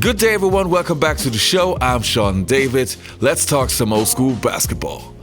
Good day, everyone. Welcome back to the show. I'm Sean David. Let's talk some old school basketball.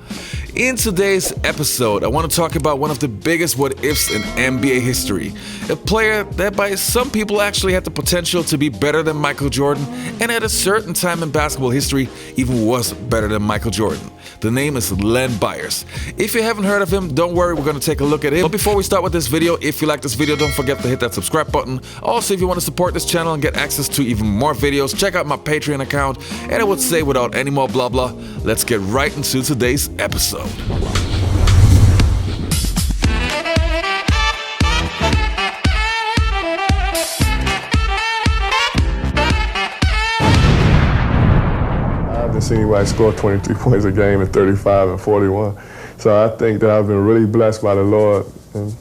In today's episode, I want to talk about one of the biggest what-ifs in NBA history. A player that by some people actually had the potential to be better than Michael Jordan, and at a certain time in basketball history, even was better than Michael Jordan. The name is Len Bias. If you haven't heard of him, don't worry, we're going to take a look at him. But before we start with this video, if you like this video, don't forget to hit that subscribe button. Also, if you want to support this channel and get access to even more videos, check out my Patreon account. And I would say, without any more blah blah, let's get right into today's episode. I haven't seen anybody score 23 points a game in 35 and 41. So I think that I've been really blessed by the Lord, and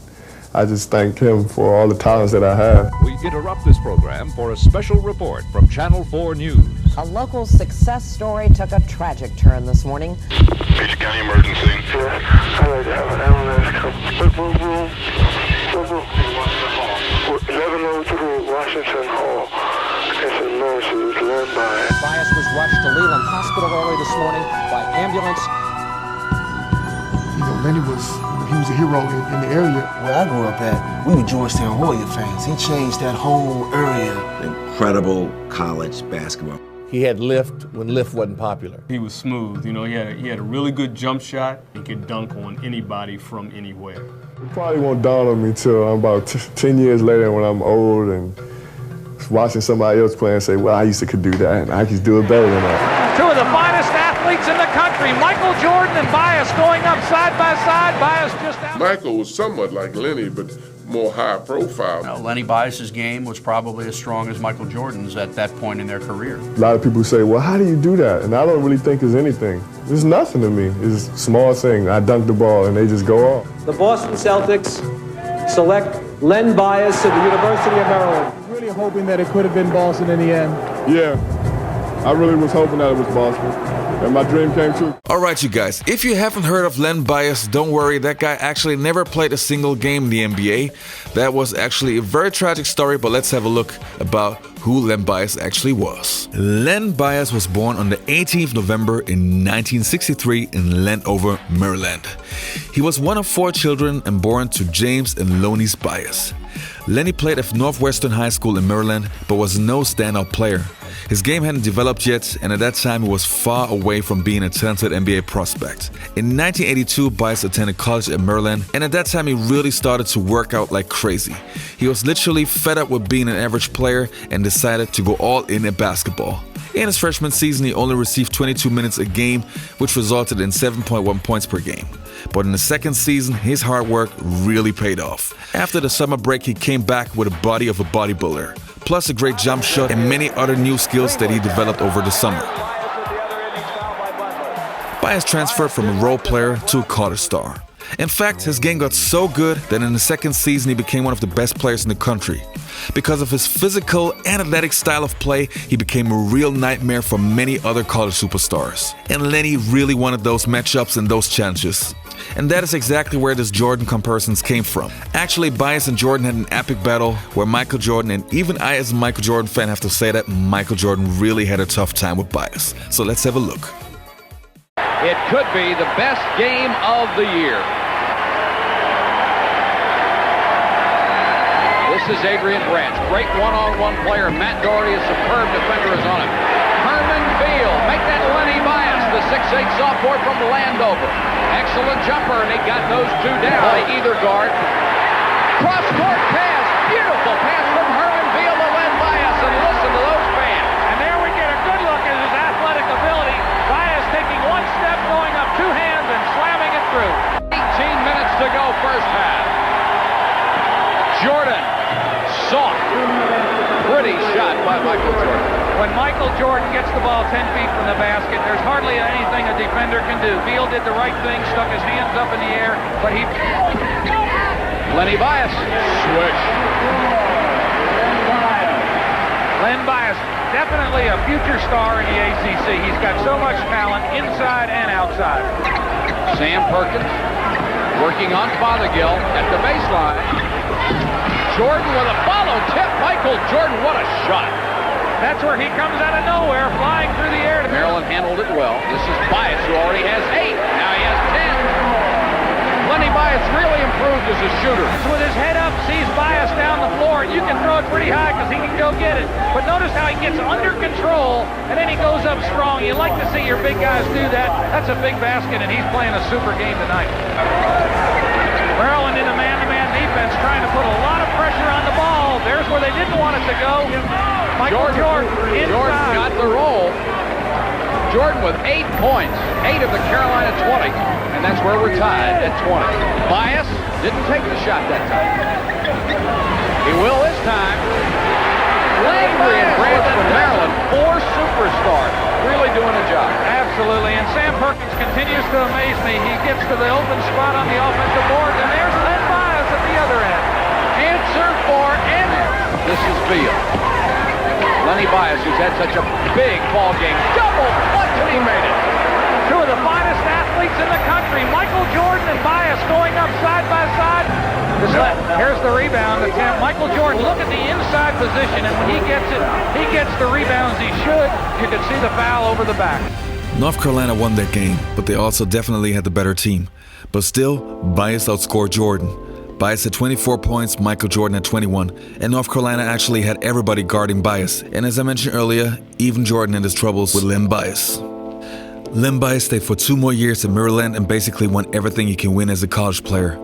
I just thank Him for all the talents that I have. We interrupt this program for a special report from Channel 4 News. A local success story took a tragic turn this morning. Page County emergency. I'd like to have an ambulance come. Room. 1103 Washington Hall. It's an emergency. It's Len Bias. Bias was rushed to Leland Hospital early this morning by ambulance. You know, Lenny was a hero in the area. Where I grew up at, we were Georgetown Hoya fans. He changed that whole area. Incredible college basketball. He had lift when lift wasn't popular. He was smooth, you know, he had a really good jump shot. He could dunk on anybody from anywhere. It probably won't dawn on me till I'm about 10 years later when I'm old and watching somebody else play and say, well, I used to could do that, and I could do it better than that. Two of the finest athletes in the country, Michael Jordan and Bias going up side by side. Bias just out. Michael was somewhat like Lenny, but more high profile. Lenny Bias's game was probably as strong as Michael Jordan's at that point in their career. A lot of people say, well, how do you do that? And I don't really think it's anything. It's nothing to me. It's a small thing. I dunk the ball and they just go off. The Boston Celtics select Len Bias of the University of Maryland. Really hoping that it could have been Boston in the end. Yeah, I really was hoping that it was Boston. And my dream came true. Alright, you guys, if you haven't heard of Len Bias, don't worry, that guy actually never played a single game in the NBA. That was actually a very tragic story, but let's have a look about who Len Bias actually was. Len Bias was born on the 18th November in 1963 in Landover, Maryland. He was one of 4 children and born to James and Lonis Bias. Lenny played at Northwestern High School in Maryland, but was no standout player. His game hadn't developed yet, and at that time he was far away from being a talented NBA prospect. In 1982, Bias attended college at Maryland, and at that time he really started to work out like crazy. He was literally fed up with being an average player and decided to go all in at basketball. In his freshman season, he only received 22 minutes a game, which resulted in 7.1 points per game. But in the second season, his hard work really paid off. After the summer break, he came back with a body of a bodybuilder, plus a great jump shot and many other new skills that he developed over the summer. Bias transferred from a role player to a college star. In fact, his game got so good that in the second season he became one of the best players in the country. Because of his physical and athletic style of play, he became a real nightmare for many other college superstars. And Lenny really wanted those matchups and those challenges. And that is exactly where this Jordan comparisons came from. Actually, Bias and Jordan had an epic battle where Michael Jordan, and even I as a Michael Jordan fan have to say that Michael Jordan really had a tough time with Bias. So let's have a look. It could be the best game of the year. This is Adrian Branch. Great one-on-one player. Matt Doherty, a superb defender, is on him. Herman Field, make that Lenny Bias, the 6'8 sophomore from Landover. Excellent jumper, and he got those two down. Play either guard. Cross-court pass. Beautiful pass from Herman Field to Len Bias, and listen to those fans. And there we get a good look at his athletic ability. Bias taking one step, going up 2 hands, and slamming it through. 18 minutes to go, first half. Jordan, soft, pretty shot by Michael Jordan. When Michael Jordan gets the ball 10 feet from the basket, there's hardly anything a defender can do. Field did the right thing, stuck his hands up in the air, but he... Lenny Bias, swish. Len Bias, definitely a future star in the ACC. He's got so much talent inside and outside. Sam Perkins working on Fothergill at the baseline. Jordan with a follow tip. Michael Jordan, what a shot. That's where he comes out of nowhere, flying through the air. Maryland handled it well. This is Bias, who already has 8. Now he has 10. Len Bias really improved as a shooter. With his head up, sees Bias down the floor, and you can throw it pretty high because he can go get it. But notice how he gets under control, and then he goes up strong. You like to see your big guys do that. That's a big basket, and he's playing a super game tonight. Maryland in a man-to-man defense, trying to put a lot of pressure on the ball. There's where they didn't want it to go. Michael Jordan inside. Jordan got the roll. Jordan with 8 points, 8 of the Carolina 20, and that's where we're tied at 20. Bias didn't take the shot that time. He will this time. Landry and Branch from Maryland, 4 superstars, really doing a job. Absolutely, and Sam Perkins continues to amaze me. He gets to the open spot on the offensive board, and there's Len Bias at the other end. Answer for N. This is Beal. Len Bias, who's had such a big ball game, double clutch, and he made it. 2 of the finest athletes in the country, Michael Jordan and Bias going up side by side. Here's the rebound attempt. Michael Jordan, look at the inside position, and when he gets it, he gets the rebounds he should. You can see the foul over the back. North Carolina won that game, but they also definitely had the better team. But still, Bias outscored Jordan. Bias had 24 points, Michael Jordan had 21, and North Carolina actually had everybody guarding Bias. And as I mentioned earlier, even Jordan had his troubles with Len Bias. Len Bias stayed for 2 more years in Maryland and basically won everything he can win as a college player.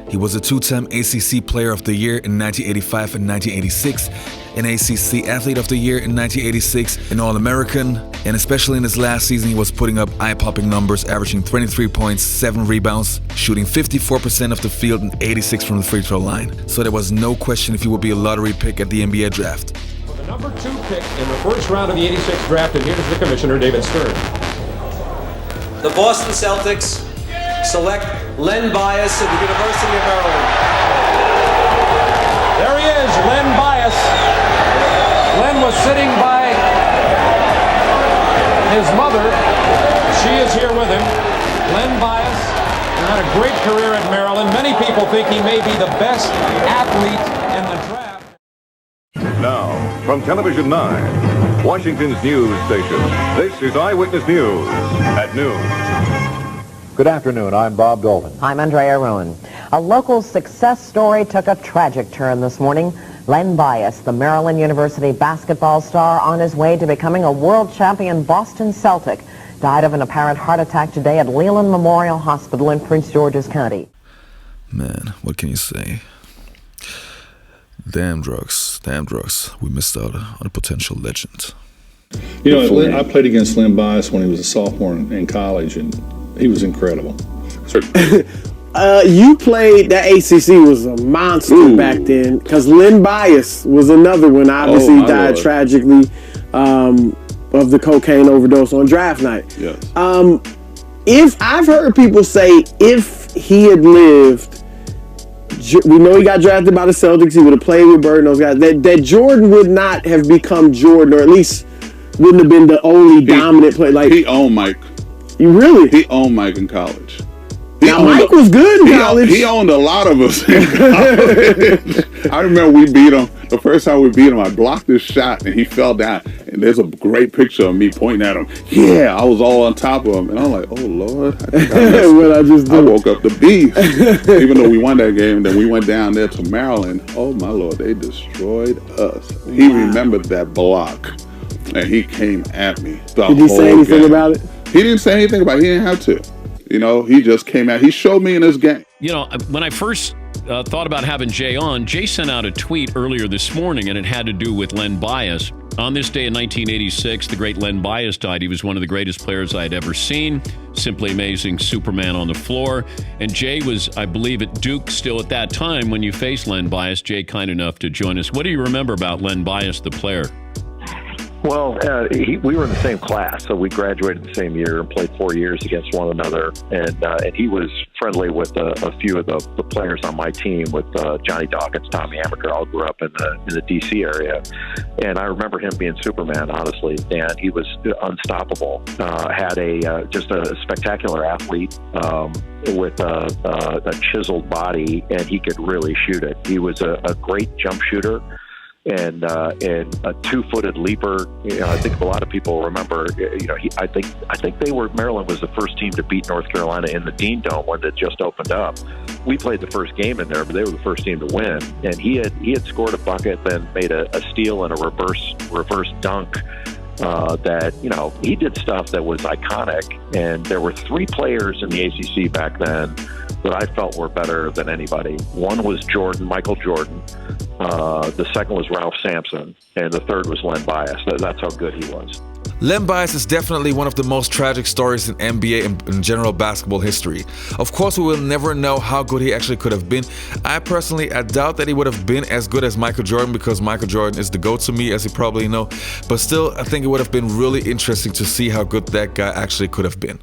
He was a 2-time ACC Player of the Year in 1985 and 1986, an ACC Athlete of the Year in 1986, an All-American, and especially in his last season he was putting up eye-popping numbers, averaging 23 points, 7 rebounds, shooting 54% of the field and 86 from the free throw line. So there was no question if he would be a lottery pick at the NBA draft. For the number 2 pick in the first round of the 86 draft, and here's the commissioner, David Stern. The Boston Celtics select Len Bias of the University of Maryland. There he is, Len Bias. Len was sitting by his mother. She is here with him. Len Bias had a great career at Maryland. Many people think he may be the best athlete in the draft. Now, from Television 9, Washington's news station, this is Eyewitness News at noon. Good afternoon. I'm Bob Dolman. I'm Andrea Rowan. A local success story took a tragic turn this morning. Len Bias, the Maryland University basketball star on his way to becoming a world champion Boston Celtic, died of an apparent heart attack today at Leland Memorial Hospital in Prince George's County. Man, what can you say? Damn drugs. We missed out on a potential legend. You know, I played against Len Bias when he was a sophomore in college, and he was incredible. You played, that ACC was a monster back then, because Len Bias was another one, obviously died tragically of the cocaine overdose on draft night. Yes. If I've heard people say if he had lived, we know he got drafted by the Celtics, he would have played with Bird and those guys, that Jordan would not have become Jordan, or at least wouldn't have been the only dominant player. Like, he owned Mike. You really? He owned Mike in college. Now, Mike was good in college. He owned a lot of us in college. I remember we beat him. The first time we beat him, I blocked his shot, and he fell down. And there's a great picture of me pointing at him. Yeah, I was all on top of him. And I'm like, oh, Lord. I woke up the beast. Even though we won that game, then we went down there to Maryland. Oh, my Lord, they destroyed us. He remembered that block, and he came at me the whole game. Did he say anything about it? He didn't say anything about it. He didn't have to. You know, he just came out. He showed me in this game. You know, when I first thought about having Jay on, Jay sent out a tweet earlier this morning, and it had to do with Len Bias. On this day in 1986, the great Len Bias died. He was one of the greatest players I had ever seen. Simply amazing Superman on the floor. And Jay was, I believe, at Duke still at that time when you faced Len Bias. Jay, kind enough to join us. What do you remember about Len Bias, the player? Well, we were in the same class, so we graduated the same year and played 4 years against one another. And he was friendly with a few of the players on my team, with Johnny Dawkins, Tommy Amaker. All grew up in the D.C. area, and I remember him being Superman, honestly. And he was unstoppable. Had just a spectacular athlete with a chiseled body, and he could really shoot it. He was a great jump shooter. and a 2-footed leaper. I think a lot of people remember. I think Maryland was the first team to beat North Carolina in the Dean Dome when it just opened up. We played the first game in there, but they were the first team to win. And he had scored a bucket, then made a steal and a reverse dunk. That he did stuff that was iconic. And there were 3 players in the ACC back then that I felt were better than anybody. One was Michael Jordan. The second was Ralph Sampson, and the third was Len Bias. That's how good he was. Len Bias is definitely one of the most tragic stories in NBA and in general basketball history. Of course, we will never know how good he actually could have been. I doubt that he would have been as good as Michael Jordan, because Michael Jordan is the GOAT to me, as you probably know. But still, I think it would have been really interesting to see how good that guy actually could have been.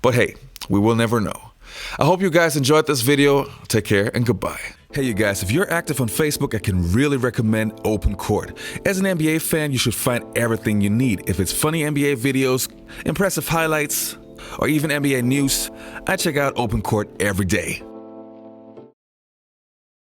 But hey, we will never know. I hope you guys enjoyed this video. Take care and goodbye. Hey you guys, if you're active on Facebook, I can really recommend Open Court. As an NBA fan, you should find everything you need. If it's funny NBA videos, impressive highlights, or even NBA news, I check out Open Court every day.